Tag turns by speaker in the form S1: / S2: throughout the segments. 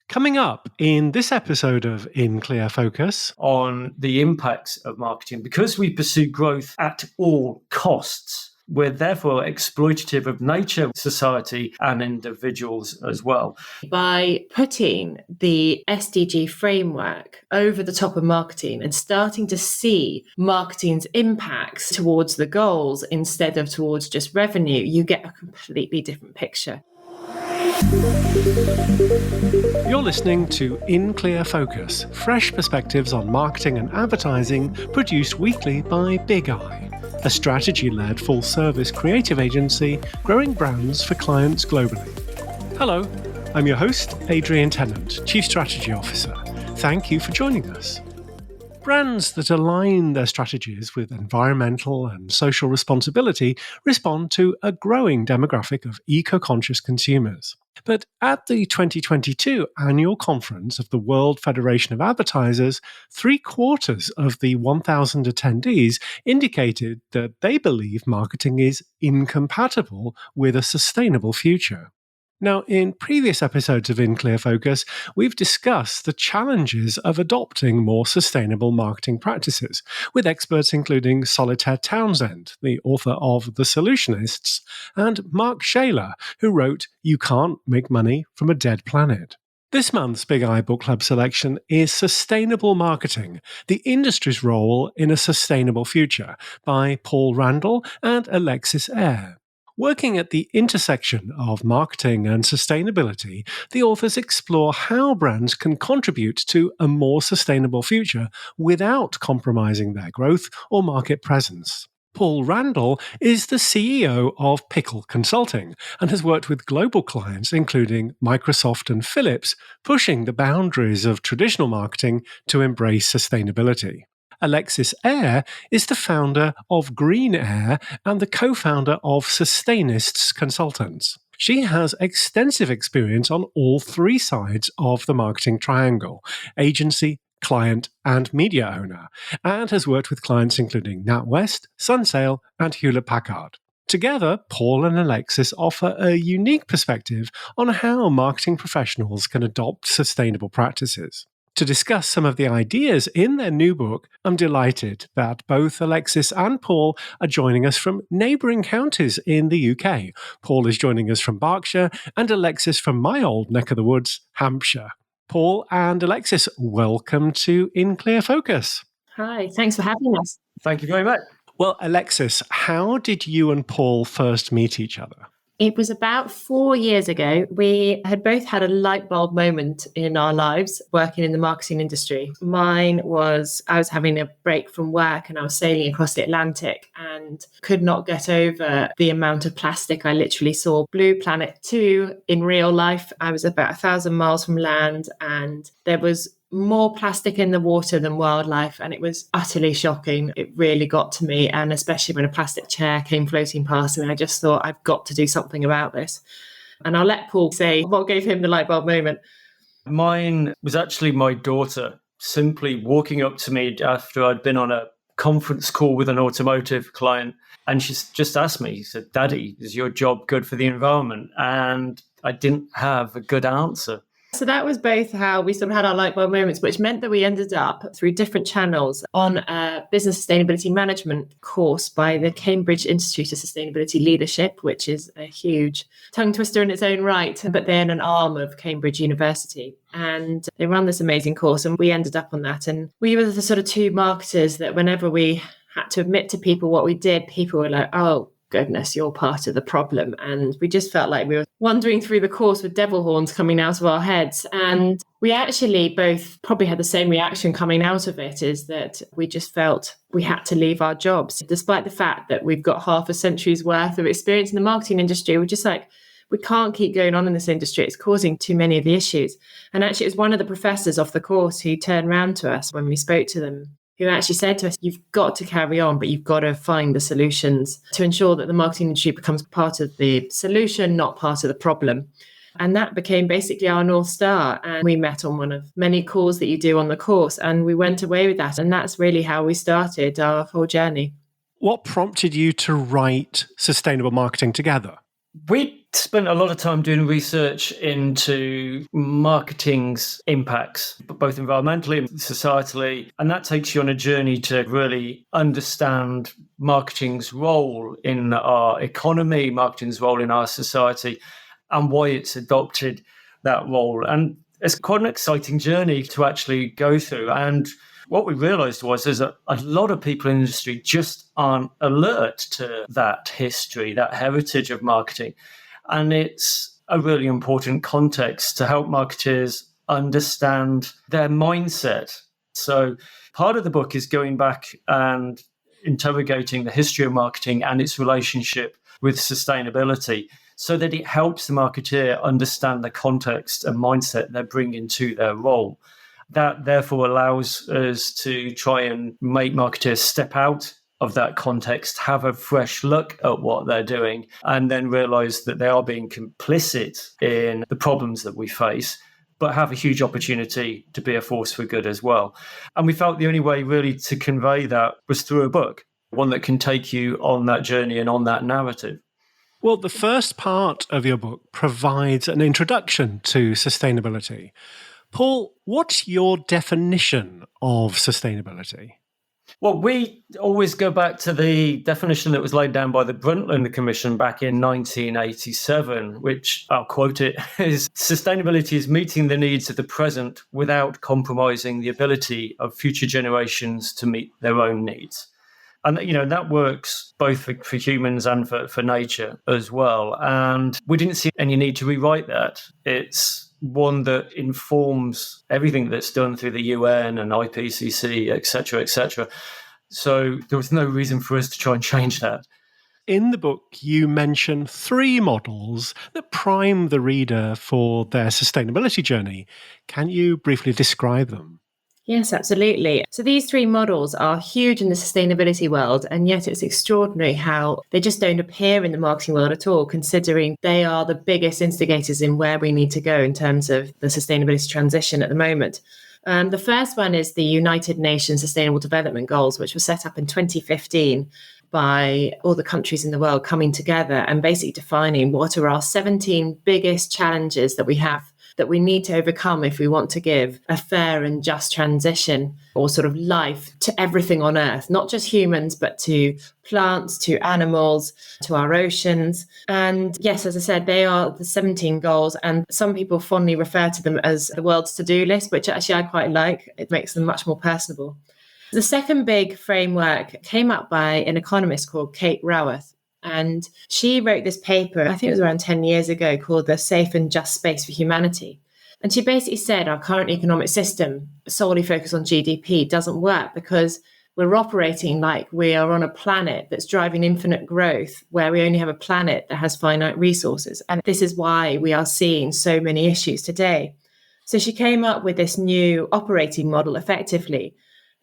S1: Coming up in this episode of In Clear Focus
S2: on the impacts of marketing, because we pursue growth at all costs, we're therefore exploitative of nature, society, and individuals as well.
S3: By putting the SDG framework over the top of marketing and starting to see marketing's impacts towards the goals instead of towards just revenue, you get a completely different picture.
S1: You're listening to In Clear Focus, fresh perspectives on marketing and advertising produced weekly by Big Eye, a strategy-led full-service creative agency growing brands for clients globally. Hello, I'm your host, Adrian Tennant, Chief Strategy Officer. Thank you for joining us. Brands that align their strategies with environmental and social responsibility respond to a growing demographic of eco-conscious consumers. But at the 2022 annual conference of the World Federation of Advertisers, 3/4 of the 1,000 attendees indicated that they believe marketing is incompatible with a sustainable future. Now, in previous episodes of In Clear Focus, we've discussed the challenges of adopting more sustainable marketing practices, with experts including Solitaire Townsend, the author of The Solutionists, and Mark Shaler, who wrote You Can't Make Money from a Dead Planet. This month's Big Eye Book Club selection is Sustainable Marketing, the Industry's Role in a Sustainable Future, by Paul Randle and Alexis Eyre. Working at the intersection of marketing and sustainability, the authors explore how brands can contribute to a more sustainable future without compromising their growth or market presence. Paul Randle is the CEO of Pickle Consulting and has worked with global clients including Microsoft and Philips, pushing the boundaries of traditional marketing to embrace sustainability. Alexis Eyre is the founder of Green Eyre and the co-founder of Sustainists Consultants. She has extensive experience on all three sides of the marketing triangle: agency, client, and media owner, and has worked with clients including NatWest, Sunsail, and Hewlett-Packard. Together, Paul and Alexis offer a unique perspective on how marketing professionals can adopt sustainable practices. To discuss some of the ideas in their new book, I'm delighted that both Alexis and Paul are joining us from neighbouring counties in the UK. Paul is joining us from Berkshire and Alexis from my old neck of the woods, Hampshire. Paul and Alexis, welcome to In Clear Focus.
S3: Hi, thanks for having us.
S2: Thank you very much.
S1: Well, Alexis, how did you and Paul first meet each other?
S3: It was about 4 years ago. We had both had a light bulb moment in our lives working in the marketing industry. Mine was, I was having a break from work and I was sailing across the Atlantic and could not get over the amount of plastic I literally saw. Blue Planet 2 in real life. I was about 1,000 miles from land and there was more plastic in the water than wildlife, and it was utterly shocking. It really got to me, and especially when a plastic chair came floating past me, I just thought, I've got to do something about this. And I'll let Paul say what gave him the light bulb moment.
S2: Mine was actually my daughter simply walking up to me after I'd been on a conference call with an automotive client, and she just asked me, she said, "Daddy, is your job good for the environment?" And I didn't have a good answer.
S3: So that was both how we sort of had our light bulb moments, which meant that we ended up through different channels on a business sustainability management course by the Cambridge Institute of Sustainability Leadership, which is a huge tongue twister in its own right, but then an arm of Cambridge University. And they ran this amazing course and we ended up on that. And we were the sort of two marketers that whenever we had to admit to people what we did, people were like, "Oh, goodness, you're part of the problem." And we just felt like we were wandering through the course with devil horns coming out of our heads. And we actually both probably had the same reaction coming out of it, is that we just felt we had to leave our jobs. Despite the fact that we've got half a century's worth of experience in the marketing industry, we're just like, we can't keep going on in this industry. It's causing too many of the issues. And actually, it was one of the professors off the course who turned around to us when we spoke to them, who actually said to us, "You've got to carry on, but you've got to find the solutions to ensure that the marketing industry becomes part of the solution, not part of the problem." And that became basically our North Star. And we met on one of many calls that you do on the course, and we went away with that. And that's really how we started our whole journey.
S1: What prompted you to write Sustainable Marketing together?
S2: We spent a lot of time doing research into marketing's impacts, both environmentally and societally. And that takes you on a journey to really understand marketing's role in our economy, marketing's role in our society, and why it's adopted that role. And it's quite an exciting journey to actually go through. And what we realized is that a lot of people in the industry just aren't alert to that history, that heritage of marketing. And it's a really important context to help marketers understand their mindset. So part of the book is going back and interrogating the history of marketing and its relationship with sustainability, so that it helps the marketer understand the context and mindset they're bringing to their role. That therefore allows us to try and make marketers step out of that context, have a fresh look at what they're doing, and then realize that they are being complicit in the problems that we face, but have a huge opportunity to be a force for good as well. And we felt the only way really to convey that was through a book, one that can take you on that journey and on that narrative.
S1: Well, the first part of your book provides an introduction to sustainability. Paul, what's your definition of sustainability?
S2: Well, we always go back to the definition that was laid down by the Brundtland Commission back in 1987, which, I'll quote it, is sustainability is meeting the needs of the present without compromising the ability of future generations to meet their own needs. And, that works both for humans and for nature as well. And we didn't see any need to rewrite that. It's one that informs everything that's done through the UN and IPCC, et cetera, et cetera. So there was no reason for us to try and change that.
S1: In the book, you mention 3 models that prime the reader for their sustainability journey. Can you briefly describe them?
S3: Yes, absolutely. So these 3 models are huge in the sustainability world, and yet it's extraordinary how they just don't appear in the marketing world at all, considering they are the biggest instigators in where we need to go in terms of the sustainability transition at the moment. The first one is the United Nations Sustainable Development Goals, which were set up in 2015 by all the countries in the world coming together and basically defining what are our 17 biggest challenges that we have that we need to overcome if we want to give a fair and just transition or sort of life to everything on Earth, not just humans, but to plants, to animals, to our oceans. And yes, as I said, they are the 17 goals, and some people fondly refer to them as the world's to-do list, which actually I quite like. It makes them much more personable. The second big framework came up by an economist called Kate Raworth. And she wrote this paper, I think it was around 10 years ago, called The Safe and Just Space for Humanity. And she basically said our current economic system, solely focused on GDP, doesn't work because we're operating like we are on a planet that's driving infinite growth, where we only have a planet that has finite resources. And this is why we are seeing so many issues today. So she came up with this new operating model, effectively,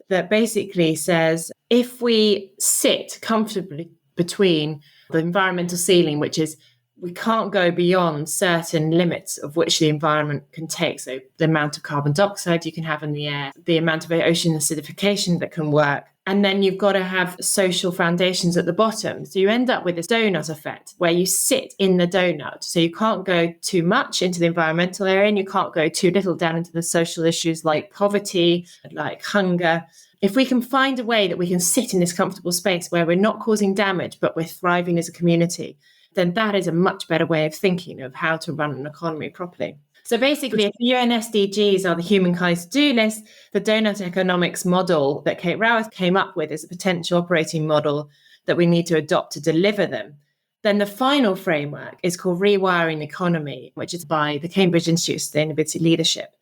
S3: that basically says if we sit comfortably between the environmental ceiling, which is we can't go beyond certain limits of which the environment can take. So the amount of carbon dioxide you can have in the air, the amount of ocean acidification that can work. And then you've got to have social foundations at the bottom. So you end up with this donut effect where you sit in the donut. So you can't go too much into the environmental area and you can't go too little down into the social issues like poverty, like hunger. If we can find a way that we can sit in this comfortable space where we're not causing damage, but we're thriving as a community, then that is a much better way of thinking of how to run an economy properly. So basically, if the UN SDGs are the humankind's to-do list, the donut economics model that Kate Raworth came up with is a potential operating model that we need to adopt to deliver them. Then the final framework is called Rewiring the Economy, which is by the Cambridge Institute of Sustainability Leadership,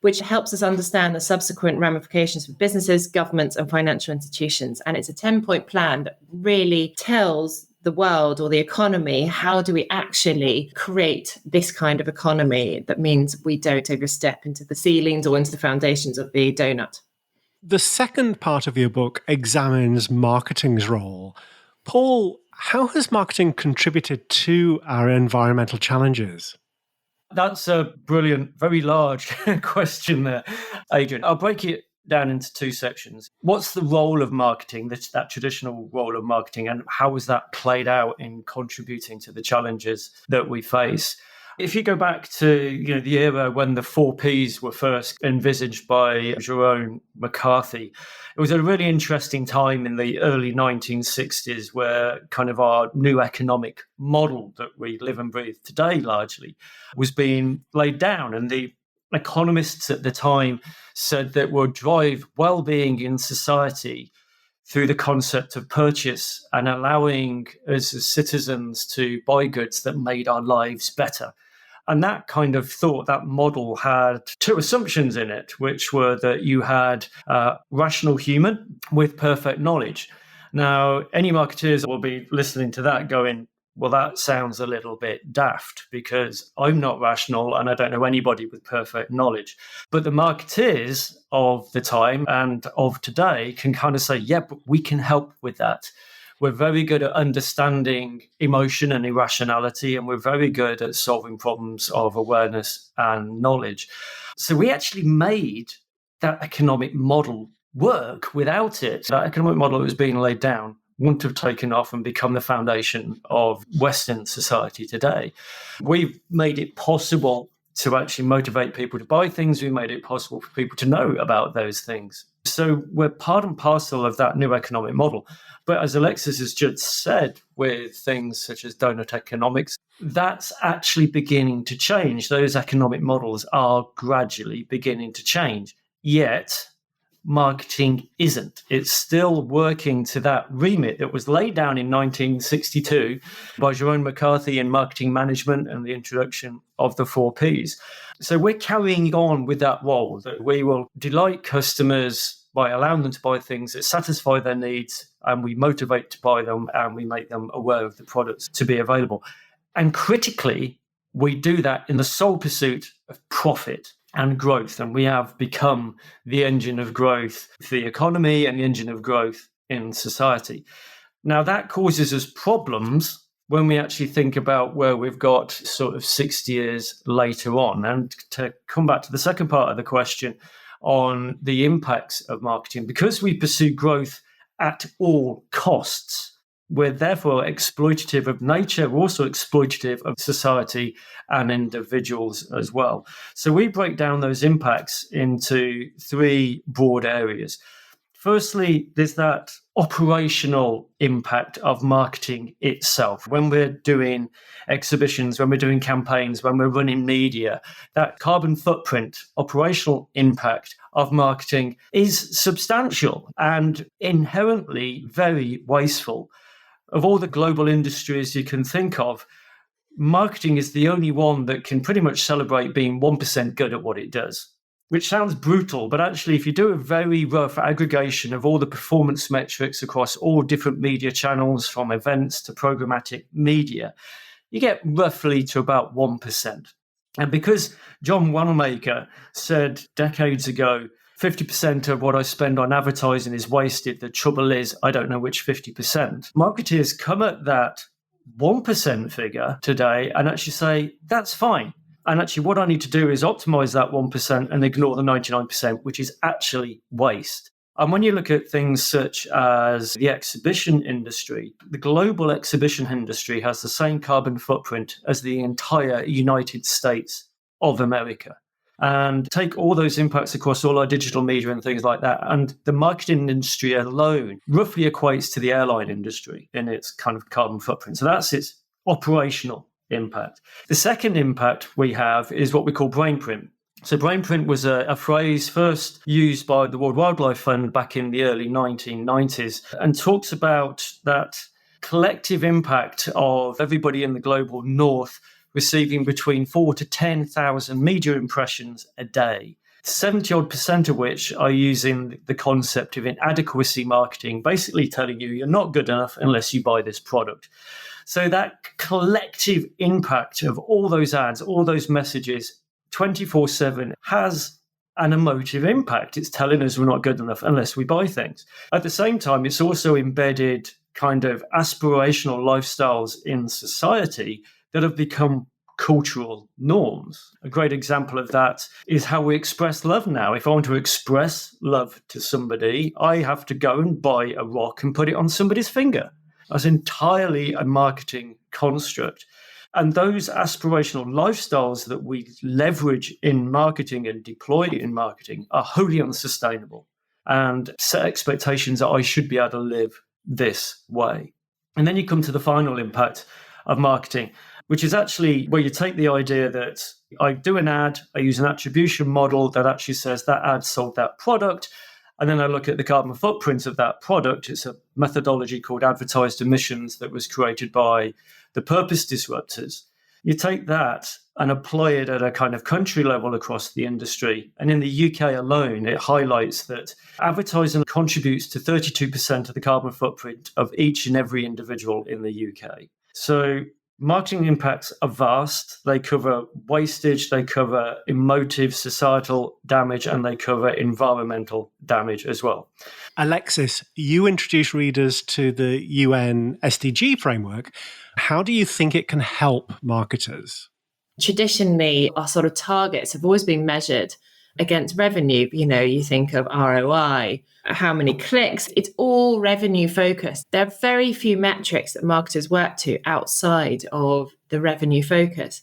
S3: which helps us understand the subsequent ramifications for businesses, governments, and financial institutions. And it's a 10-point plan that really tells the world or the economy, how do we actually create this kind of economy that means we don't overstep into the ceilings or into the foundations of the donut.
S1: The second part of your book examines marketing's role. Paul, how has marketing contributed to our environmental challenges?
S2: That's a brilliant, very large question there, Adrian. I'll break it down into two sections. What's the role of marketing, that traditional role of marketing, and how has that played out in contributing to the challenges that we face? If you go back to the era when the 4Ps were first envisaged by Jerome McCarthy, it was a really interesting time in the early 1960s where kind of our new economic model that we live and breathe today largely was being laid down. And the economists at the time said that we'll drive well-being in society through the concept of purchase and allowing us as citizens to buy goods that made our lives better. And that kind of thought, that model had two assumptions in it, which were that you had a rational human with perfect knowledge. Now, any marketeers will be listening to that going, well, that sounds a little bit daft because I'm not rational and I don't know anybody with perfect knowledge. But the marketeers of the time and of today can kind of say, yeah, but we can help with that. We're very good at understanding emotion and irrationality, and we're very good at solving problems of awareness and knowledge. So we actually made that economic model work. Without it, that economic model that was being laid down wouldn't have taken off and become the foundation of Western society today. We've made it possible to actually motivate people to buy things. We made it possible for people to know about those things. So we're part and parcel of that new economic model. But as Alexis has just said, with things such as donut economics, that's actually beginning to change. Those economic models are gradually beginning to change. Yet, marketing isn't. It's still working to that remit that was laid down in 1962 by Jerome McCarthy in marketing management and the introduction of the 4Ps. So we're carrying on with that role, that we will delight customers by allowing them to buy things that satisfy their needs, and we motivate to buy them, and we make them aware of the products to be available. And critically, we do that in the sole pursuit of profit and growth. And we have become the engine of growth for the economy and the engine of growth in society. Now, that causes us problems when we actually think about where we've got sort of 60 years later on. And to come back to the second part of the question on the impacts of marketing, because we pursue growth at all costs, we're therefore exploitative of nature, we're also exploitative of society and individuals as well. So we break down those impacts into three broad areas. Firstly, there's that operational impact of marketing itself. When we're doing exhibitions, when we're doing campaigns, when we're running media, that carbon footprint, operational impact of marketing is substantial and inherently very wasteful. Of all the global industries you can think of, marketing is the only one that can pretty much celebrate being 1% good at what it does. Which sounds brutal, but actually, if you do a very rough aggregation of all the performance metrics across all different media channels, from events to programmatic media, you get roughly to about 1%. And because John Wanamaker said decades ago, 50% of what I spend on advertising is wasted, the trouble is I don't know which 50%. Marketeers come at that 1% figure today and actually say, that's fine. And actually, what I need to do is optimize that 1% and ignore the 99%, which is actually waste. And when you look at things such as the exhibition industry, the global exhibition industry has the same carbon footprint as the entire United States of America. And take all those impacts across all our digital media and things like that. And the marketing industry alone roughly equates to the airline industry in its kind of carbon footprint. So that's its operational impact. The second impact we have is what we call brainprint. So brainprint was a phrase first used by the World Wildlife Fund back in the early 1990s and talks about that collective impact of everybody in the global north receiving between 4,000 to 10,000 media impressions a day. 70% of which are using the concept of inadequacy marketing, basically telling you you're not good enough unless you buy this product. So that collective impact of all those ads, all those messages, 24/7 has an emotive impact. It's telling us we're not good enough unless we buy things. At the same time, it's also embedded kind of aspirational lifestyles in society that have become cultural norms. A great example of that is how we express love now. If I want to express love to somebody, I have to go and buy a rock and put it on somebody's finger. That's entirely a marketing construct. And those aspirational lifestyles that we leverage in marketing and deploy in marketing are wholly unsustainable and set expectations that I should be able to live this way. And then you come to the final impact of marketing, which is actually where you take the idea that I do an ad, I use an attribution model that actually says that ad sold that product, and then I look at the carbon footprint of that product. It's a methodology called advertised emissions that was created by the purpose disruptors. You take that and apply it at a kind of country level across the industry. And in the UK alone, it highlights that advertising contributes to 32% of the carbon footprint of each and every individual in the UK. So marketing impacts are vast. They cover wastage, they cover emotive societal damage, and they cover environmental damage as well.
S1: Alexis, you introduce readers to the UN SDG framework. How do you think it can help marketers?
S3: Traditionally, our sort of targets have always been measured against revenue. You think of ROI, how many clicks, it's all revenue focused. There are very few metrics that marketers work to outside of the revenue focus.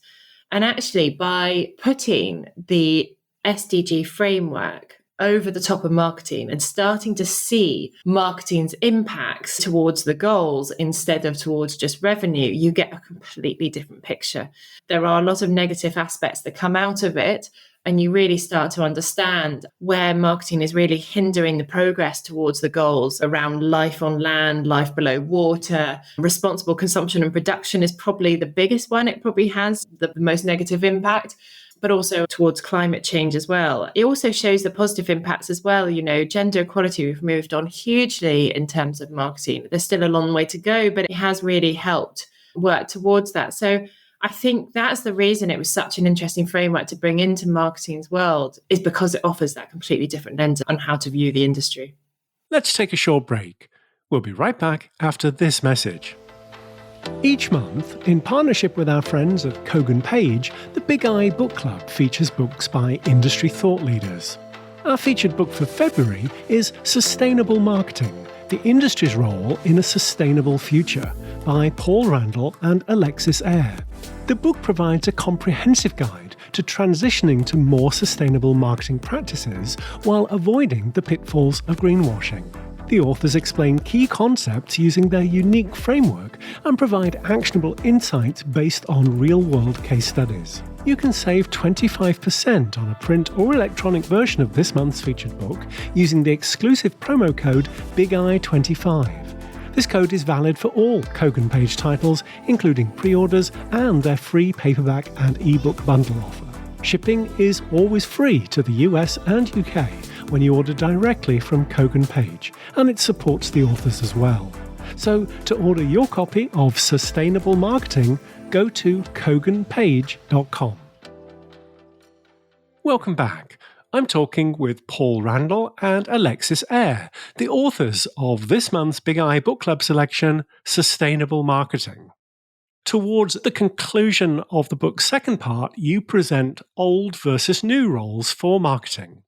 S3: And actually, by putting the SDG framework over the top of marketing and starting to see marketing's impacts towards the goals instead of towards just revenue, you get a completely different picture. There are a lot of negative aspects that come out of it, and you really start to understand where marketing is really hindering the progress towards the goals around life on land, life below water. Responsible consumption and production is probably the biggest one. It probably has the most negative impact, but also towards climate change as well. It also shows the positive impacts as well. Gender equality, we've moved on hugely in terms of marketing. There's still a long way to go, but it has really helped work towards that. So I think that's the reason it was such an interesting framework to bring into marketing's world, is because it offers that completely different lens on how to view the industry.
S1: Let's take a short break. We'll be right back after this message. Each month, in partnership with our friends at Kogan Page, the Big Eye Book Club features books by industry thought leaders. Our featured book for February is Sustainable Marketing, the Industry's Role in a Sustainable Future, by Paul Randle and Alexis Eyre. The book provides a comprehensive guide to transitioning to more sustainable marketing practices while avoiding the pitfalls of greenwashing. The authors explain key concepts using their unique framework and provide actionable insights based on real-world case studies. You can save 25% on a print or electronic version of this month's featured book using the exclusive promo code BIGEYE25. This code is valid for all Kogan Page titles, including pre-orders and their free paperback and ebook bundle offer. Shipping is always free to the US and UK when you order directly from Kogan Page, and it supports the authors as well. So to order your copy of Sustainable Marketing, go to koganpage.com. Welcome back. I'm talking with Paul Randle and Alexis Eyre, the authors of this month's Big Eye Book Club selection, Sustainable Marketing. Towards the conclusion of the book's second part, you present old versus new roles for marketing.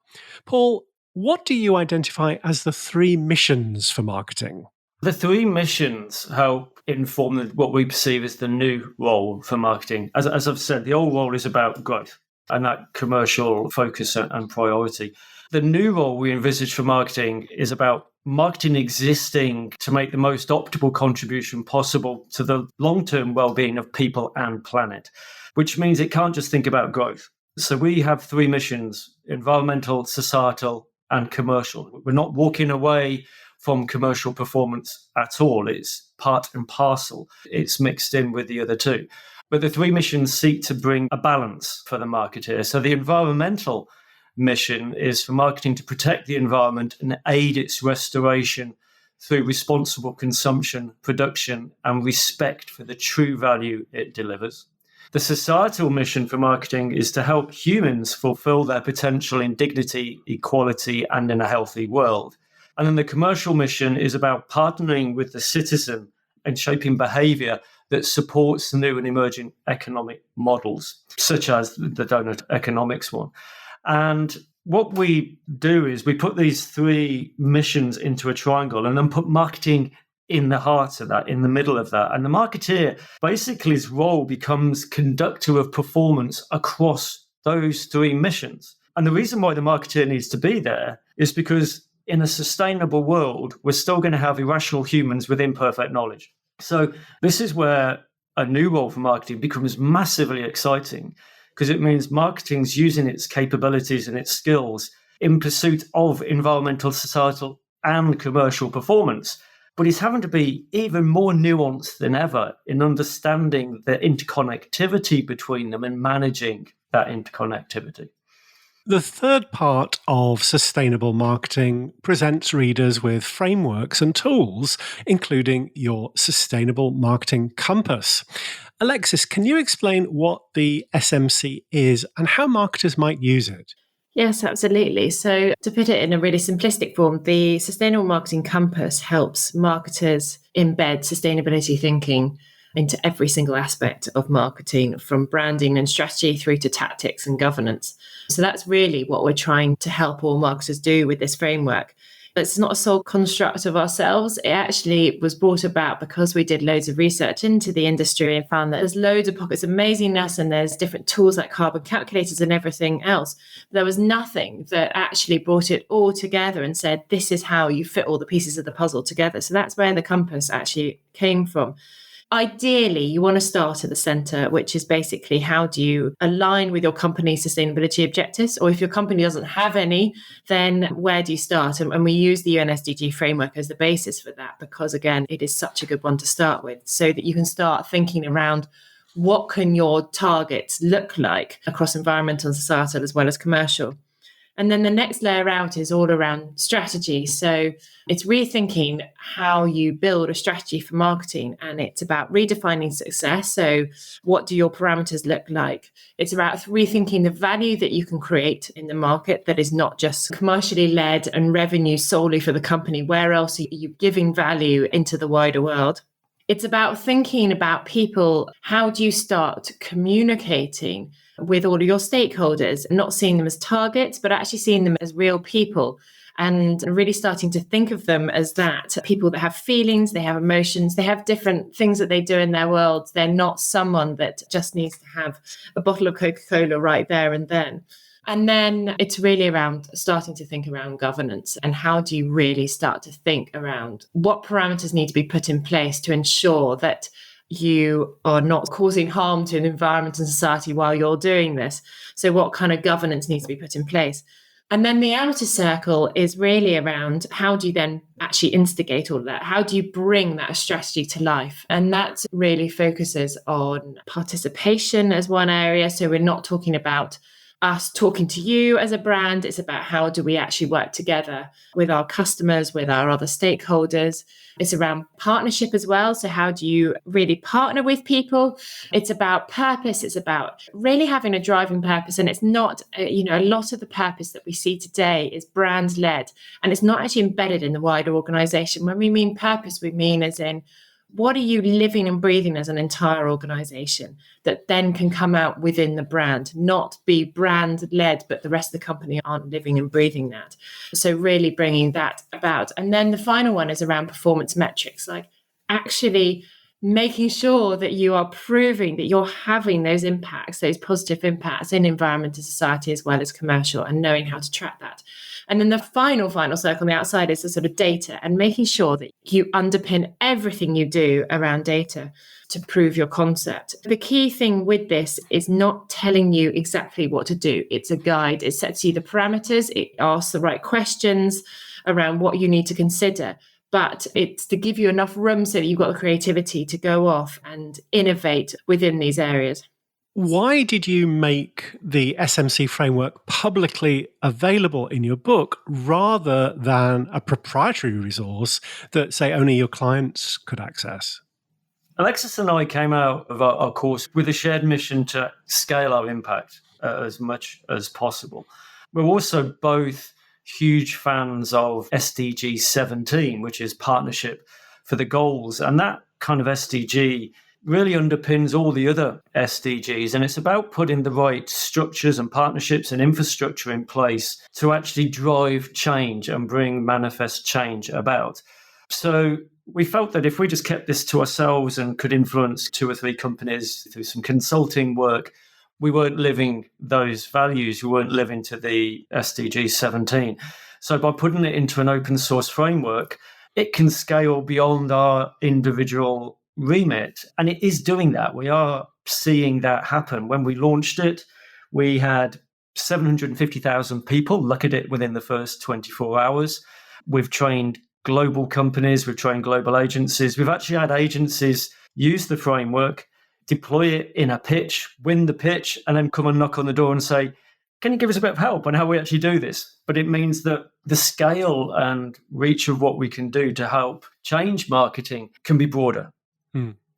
S1: Paul, what do you identify as the three missions for marketing?
S2: The three missions help inform what we perceive as the new role for marketing. As I've said, the old role is about growth and that commercial focus and priority. The new role we envisage for marketing is about marketing existing to make the most optimal contribution possible to the long-term well-being of people and planet, which means it can't just think about growth. So we have three missions: environmental, societal, and commercial. We're not walking away from commercial performance at all. It's part and parcel. It's mixed in with the other two. But the three missions seek to bring a balance for the marketeer. So the environmental mission is for marketing to protect the environment and aid its restoration through responsible consumption, production, and respect for the true value it delivers. The societal mission for marketing is to help humans fulfill their potential in dignity, equality, and in a healthy world. And then the commercial mission is about partnering with the citizen and shaping behavior that supports new and emerging economic models, such as the donut economics one. And what we do is we put these three missions into a triangle and then put marketing in the heart of that, in the middle of that. And the marketeer, basically his role becomes conductor of performance across those three missions. And the reason why the marketeer needs to be there is because in a sustainable world, we're still going to have irrational humans with imperfect knowledge. So this is where a new role for marketing becomes massively exciting, because it means marketing's using its capabilities and its skills in pursuit of environmental, societal, and commercial performance. But it's having to be even more nuanced than ever in understanding the interconnectivity between them and managing that interconnectivity.
S1: The third part of sustainable marketing presents readers with frameworks and tools, including your Sustainable Marketing Compass. Alexis, can you explain what the SMC is and how marketers might use it?
S3: Yes, absolutely. So to put it in a really simplistic form, the Sustainable Marketing Compass helps marketers embed sustainability thinking into every single aspect of marketing, from branding and strategy through to tactics and governance. So that's really what we're trying to help all marketers do with this framework. It's not a sole construct of ourselves. It actually was brought about because we did loads of research into the industry and found that there's loads of pockets of amazingness and there's different tools like carbon calculators and everything else. There was nothing that actually brought it all together and said, this is how you fit all the pieces of the puzzle together. So that's where the compass actually came from. Ideally, you want to start at the center, which is basically how do you align with your company's sustainability objectives? Or if your company doesn't have any, then where do you start? And we use the UN SDG framework as the basis for that, because again, it is such a good one to start with, so that you can start thinking around what can your targets look like across environmental and societal as well as commercial. And then the next layer out is all around strategy. So it's rethinking how you build a strategy for marketing. And it's about redefining success. So what do your parameters look like? It's about rethinking the value that you can create in the market that is not just commercially led and revenue solely for the company. Where else are you giving value into the wider world? It's about thinking about people. How do you start communicating with all of your stakeholders, not seeing them as targets, but actually seeing them as real people, and really starting to think of them as that, people that have feelings, they have emotions, they have different things that they do in their world. They're not someone that just needs to have a bottle of Coca-Cola right there and then. And then it's really around starting to think around governance and how do you really start to think around what parameters need to be put in place to ensure that you are not causing harm to an environment and society while you're doing this. So what kind of governance needs to be put in place? And then the outer circle is really around how do you then actually instigate all of that? How do you bring that strategy to life? And that really focuses on participation as one area. So we're not talking about us talking to you as a brand. It's about how do we actually work together with our customers, with our other stakeholders. It's around partnership as well. So how do you really partner with people? It's about purpose. It's about really having a driving purpose. And it's not, a lot of the purpose that we see today is brand led, and it's not actually embedded in the wider organization. When we mean purpose, we mean as in, what are you living and breathing as an entire organization that then can come out within the brand, not be brand led, but the rest of the company aren't living and breathing that. So really bringing that about. And then the final one is around performance metrics, like actually making sure that you are proving that you're having those impacts, those positive impacts in environment and society as well as commercial, and knowing how to track that. And then the final circle on the outside is the sort of data, and making sure that you underpin everything you do around data to prove your concept. The key thing with this is not telling you exactly what to do. It's a guide. It sets you the parameters. It asks the right questions around what you need to consider. But it's to give you enough room so that you've got the creativity to go off and innovate within these areas.
S1: Why did you make the SMC framework publicly available in your book rather than a proprietary resource that, say, only your clients could access?
S2: Alexis and I came out of our course with a shared mission to scale our impact as much as possible. We're also both huge fans of SDG 17, which is Partnership for the Goals. And that kind of SDG really underpins all the other SDGs. And it's about putting the right structures and partnerships and infrastructure in place to actually drive change and bring manifest change about. So we felt that if we just kept this to ourselves and could influence 2 or 3 companies through some consulting work, we weren't living those values. We weren't living to the SDG 17. So by putting it into an open source framework, it can scale beyond our individual remit. And it is doing that. We are seeing that happen. When we launched it, we had 750,000 people look at it within the first 24 hours. We've trained global companies, we've trained global agencies. We've actually had agencies use the framework, deploy it in a pitch, win the pitch, and then come and knock on the door and say, can you give us a bit of help on how we actually do this? But it means that the scale and reach of what we can do to help change marketing can be broader.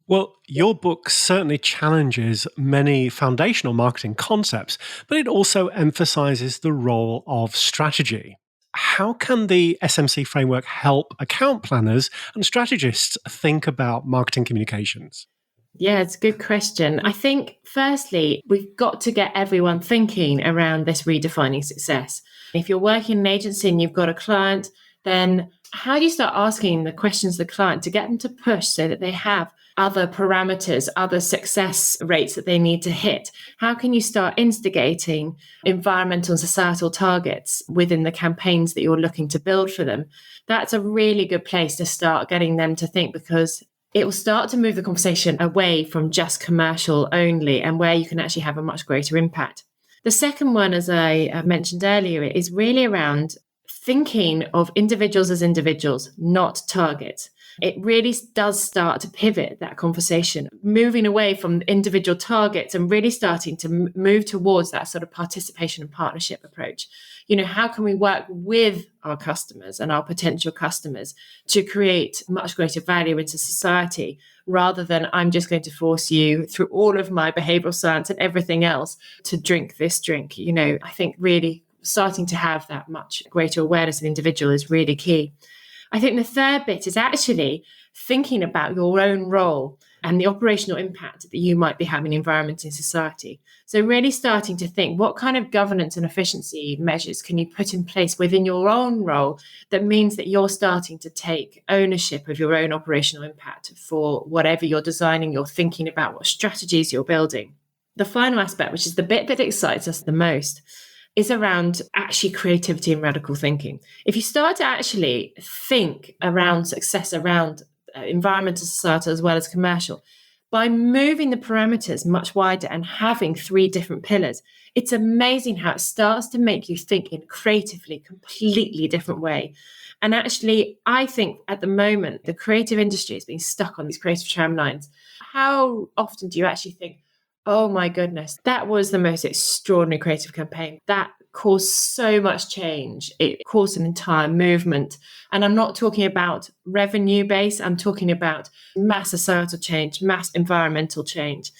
S1: Well, your book certainly challenges many foundational marketing concepts, but it also emphasizes the role of strategy. How can the SMC framework help account planners and strategists think about marketing communications?
S3: Yeah, it's a good question. I think, firstly, we've got to get everyone thinking around this redefining success. If you're working in an agency and you've got a client, then how do you start asking the questions of the client to get them to push so that they have other parameters, other success rates that they need to hit? How can you start instigating environmental and societal targets within the campaigns that you're looking to build for them? That's a really good place to start getting them to think, because it will start to move the conversation away from just commercial only and where you can actually have a much greater impact. The second one, as I mentioned earlier, is really around thinking of individuals as individuals, not targets. It really does start to pivot that conversation, moving away from individual targets and really starting to move towards that sort of participation and partnership approach. How can we work with our customers and our potential customers to create much greater value into society, rather than I'm just going to force you through all of my behavioral science and everything else to drink this drink. I think really starting to have that much greater awareness of the individual is really key. I think the third bit is actually thinking about your own role and the operational impact that you might be having in environment in society. So really starting to think, what kind of governance and efficiency measures can you put in place within your own role that means that you're starting to take ownership of your own operational impact for whatever you're designing, you're thinking about, what strategies you're building. The final aspect, which is the bit that excites us the most, is around actually creativity and radical thinking. If you start to actually think around success, around environmental, societal, as well as commercial, by moving the parameters much wider and having 3 different pillars, it's amazing how it starts to make you think in a creatively, completely different way. And actually, I think at the moment, the creative industry is being stuck on these creative tramlines. How often do you actually think, oh my goodness, that was the most extraordinary creative campaign. That caused so much change. It caused an entire movement. And I'm not talking about revenue base. I'm talking about mass societal change, mass environmental change.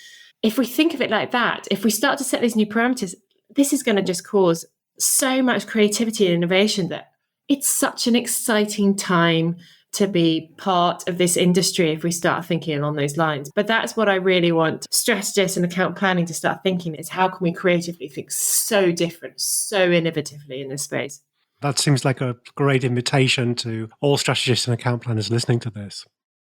S3: If we think of it like that, if we start to set these new parameters, this is going to just cause so much creativity and innovation that it's such an exciting time to be part of this industry if we start thinking along those lines. But that's what I really want strategists and account planning to start thinking, is how can we creatively think so different, so innovatively in this space?
S1: That seems like a great invitation to all strategists and account planners listening to this.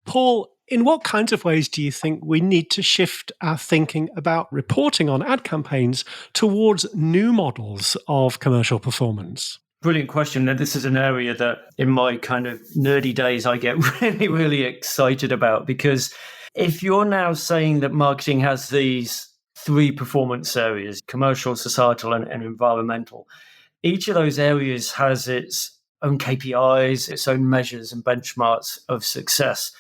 S1: Paul, in what kinds of ways do you think we need to shift our thinking about reporting on ad campaigns towards new models of commercial performance?
S2: Brilliant question. And this is an area that in my kind of nerdy days, I get really, really excited about, because if you're now saying that marketing has these 3 performance areas, commercial, societal, and environmental, each of those areas has its own KPIs, its own measures and benchmarks of success.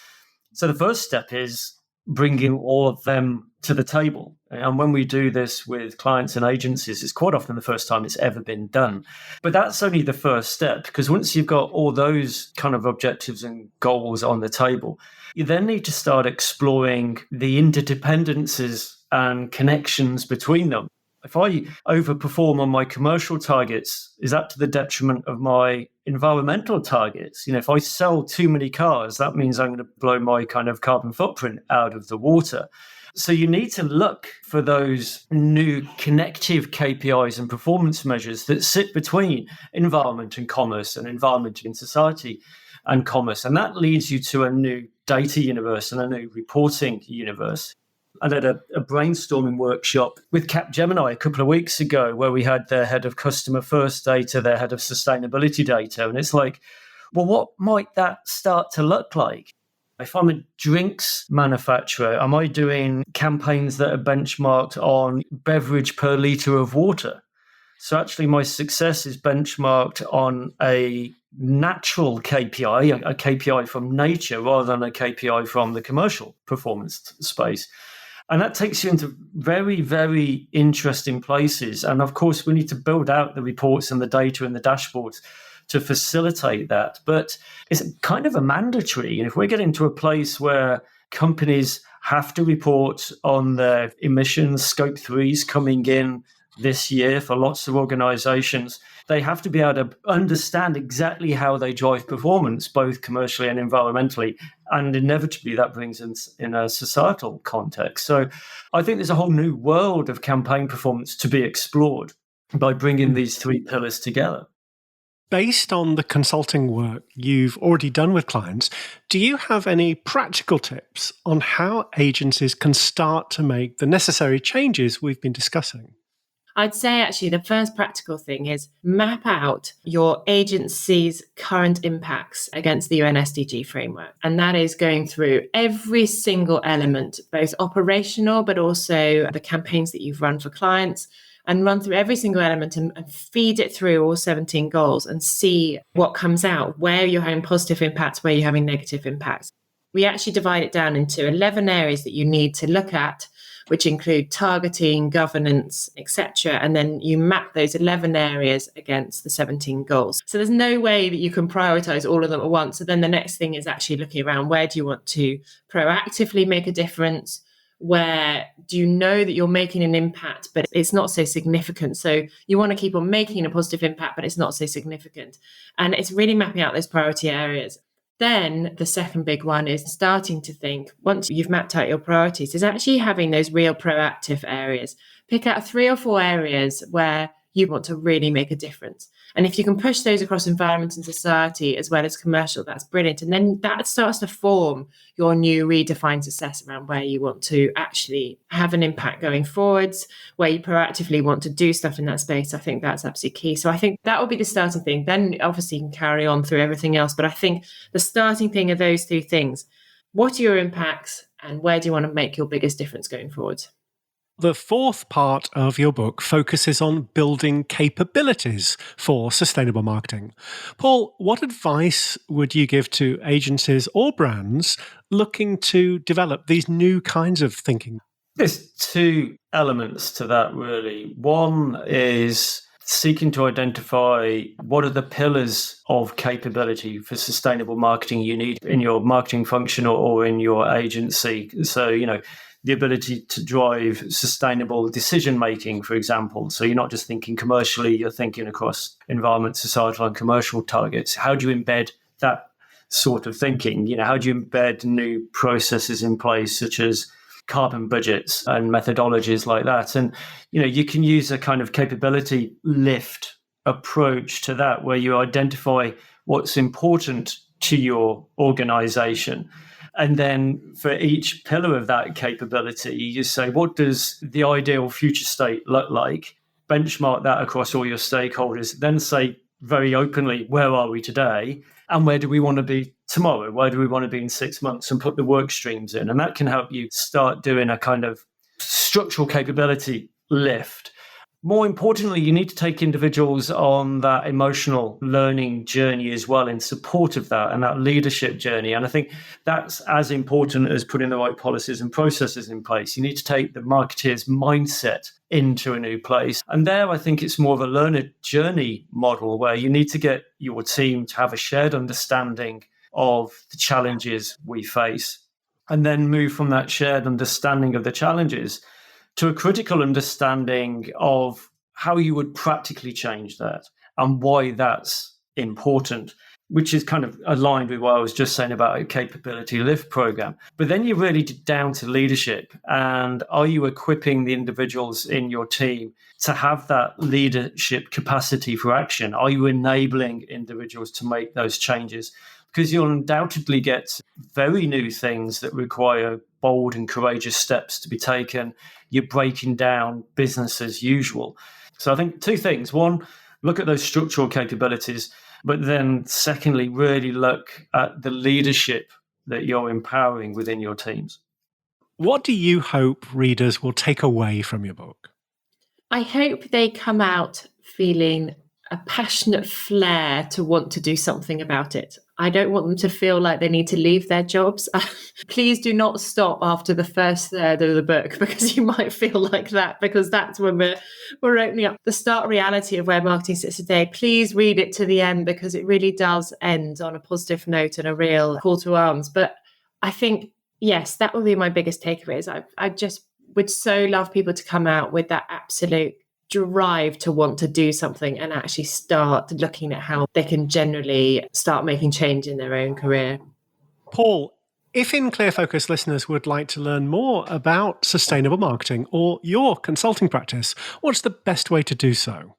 S2: So the first step is bringing all of them to the table. And when we do this with clients and agencies, it's quite often the first time it's ever been done. But that's only the first step, because once you've got all those kind of objectives and goals on the table, you then need to start exploring the interdependencies and connections between them. If I overperform on my commercial targets, is that to the detriment of my environmental targets? If I sell too many cars, that means I'm going to blow my kind of carbon footprint out of the water. So you need to look for those new connective KPIs and performance measures that sit between environment and commerce and environment in society and commerce. And that leads you to a new data universe and a new reporting universe. I did a brainstorming workshop with Capgemini a couple of weeks ago where we had their head of customer first data, their head of sustainability data. And it's like, well, what might that start to look like? If I'm a drinks manufacturer, am I doing campaigns that are benchmarked on beverage per litre of water? So actually my success is benchmarked on a natural KPI, a KPI from nature rather than a KPI from the commercial performance space. And that takes you into very, very interesting places. And of course, we need to build out the reports and the data and the dashboards to facilitate that. But it's kind of a mandatory. And if we get into a place where companies have to report on their emissions, scope 3s coming in this year for lots of organizations, they have to be able to understand exactly how they drive performance, both commercially and environmentally. And inevitably that brings in a societal context. So I think there's a whole new world of campaign performance to be explored by bringing these three pillars together.
S1: Based on the consulting work you've already done with clients, do you have any practical tips on how agencies can start to make the necessary changes we've been discussing?
S3: I'd say actually the first practical thing is map out your agency's current impacts against the UN SDG framework. And that is going through every single element, both operational, but also the campaigns that you've run for clients, and run through every single element and feed it through all 17 goals and see what comes out, where you're having positive impacts, where you're having negative impacts. We actually divide it down into 11 areas that you need to look at, which include targeting, governance, etc. And then you map those 11 areas against the 17 goals. So there's no way that you can prioritize all of them at once. So then the next thing is actually looking around, where do you want to proactively make a difference? Where do you know that you're making an impact, but it's not so significant? So you want to keep on making a positive impact, but it's not so significant. And it's really mapping out those priority areas. Then the second big one is starting to think, once you've mapped out your priorities, is actually having those real proactive areas. Pick out 3 or 4 areas where you want to really make a difference. And if you can push those across environment and society as well as commercial, that's brilliant. And then that starts to form your new redefined success around where you want to actually have an impact going forwards, where you proactively want to do stuff in that space. I think that's absolutely key. So I think that will be the starting thing. Then obviously you can carry on through everything else. But I think the starting thing are those 2 things. What are your impacts and where do you want to make your biggest difference going forward?
S1: The fourth part of your book focuses on building capabilities for sustainable marketing. Paul, what advice would you give to agencies or brands looking to develop these new kinds of thinking?
S2: There's 2 elements to that, really. One is seeking to identify what are the pillars of capability for sustainable marketing you need in your marketing function or in your agency. So, the ability to drive sustainable decision-making, for example. So you're not just thinking commercially, you're thinking across environment, societal and commercial targets. How do you embed that sort of thinking? How do you embed new processes in place, such as carbon budgets and methodologies like that? And, you can use a kind of capability lift approach to that, where you identify what's important to your organization. And then for each pillar of that capability, you say, what does the ideal future state look like? Benchmark that across all your stakeholders, then say very openly, where are we today? And where do we want to be tomorrow? Where do we want to be in 6 months? And put the work streams in. And that can help you start doing a kind of structural capability lift. More importantly, you need to take individuals on that emotional learning journey as well in support of that and that leadership journey. And I think that's as important as putting the right policies and processes in place. You need to take the marketeer's mindset into a new place. And there, I think it's more of a learner journey model where you need to get your team to have a shared understanding of the challenges we face and then move from that shared understanding of the challenges to a critical understanding of how you would practically change that and why that's important, which is kind of aligned with what I was just saying about a capability lift program. But then you're really down to leadership. And are you equipping the individuals in your team to have that leadership capacity for action? Are you enabling individuals to make those changes? Because you'll undoubtedly get very new things that require bold and courageous steps to be taken. You're breaking down business as usual. So I think two things. One, look at those structural capabilities. But then secondly, really look at the leadership that you're empowering within your teams.
S1: What do you hope readers will take away from your book?
S3: I hope they come out feeling a passionate flair to want to do something about it. I don't want them to feel like they need to leave their jobs. Please do not stop after the first third of the book, because you might feel like that, because that's when we're opening up the stark reality of where marketing sits today. Please read it to the end, because it really does end on a positive note and a real call to arms. But I think, yes, that will be my biggest takeaways. I just would so love people to come out with that absolute drive to want to do something and actually start looking at how they can generally start making change in their own career.
S1: Paul, if In Clear Focus listeners would like to learn more about sustainable marketing or your consulting practice, what's the best way to do so?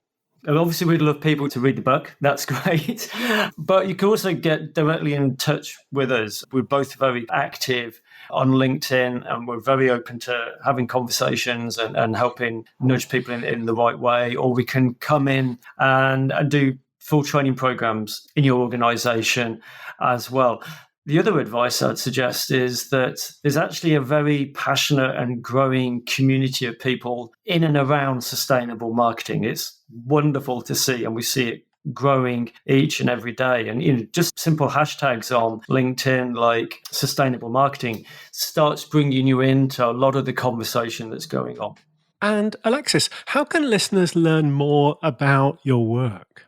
S2: And obviously, we'd love people to read the book. That's great. But you can also get directly in touch with us. We're both very active on LinkedIn, and we're very open to having conversations and helping nudge people in the right way. Or we can come in and do full training programs in your organization as well. The other advice I'd suggest is that there's actually a very passionate and growing community of people in and around sustainable marketing. It's wonderful to see, and we see it growing each and every day. And just simple hashtags on LinkedIn like sustainable marketing starts bringing you into a lot of the conversation that's going on.
S1: And Alexis, how can listeners learn more about your work?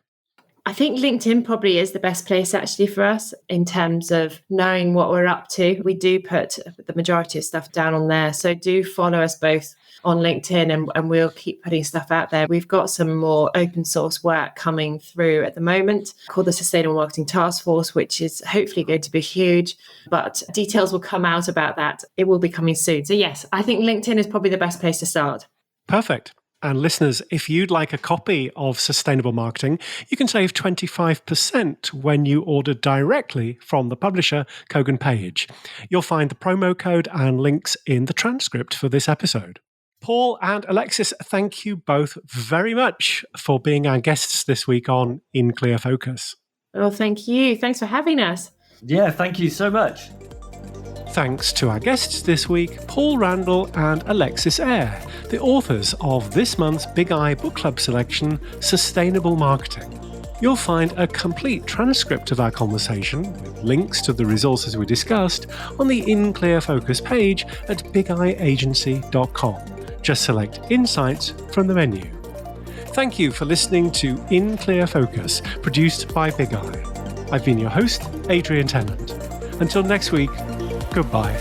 S3: I think LinkedIn probably is the best place actually for us in terms of knowing what we're up to. We do put the majority of stuff down on there. So do follow us both on LinkedIn and we'll keep putting stuff out there. We've got some more open source work coming through at the moment called the Sustainable Marketing Task Force, which is hopefully going to be huge, but details will come out about that. It will be coming soon. So yes, I think LinkedIn is probably the best place to start.
S1: Perfect. And listeners, if you'd like a copy of Sustainable Marketing, you can save 25% when you order directly from the publisher, Kogan Page. You'll find the promo code and links in the transcript for this episode. Paul and Alexis, thank you both very much for being our guests this week on In Clear Focus.
S3: Well, thank you. Thanks for having us.
S2: Yeah, thank you so much.
S1: Thanks to our guests this week, Paul Randle and Alexis Eyre, the authors of this month's Big Eye Book Club selection, Sustainable Marketing. You'll find a complete transcript of our conversation, with links to the resources we discussed, on the In Clear Focus page at bigeyeagency.com. Just select Insights from the menu. Thank you for listening to In Clear Focus, produced by Big Eye. I've been your host, Adrian Tennant. Until next week, goodbye.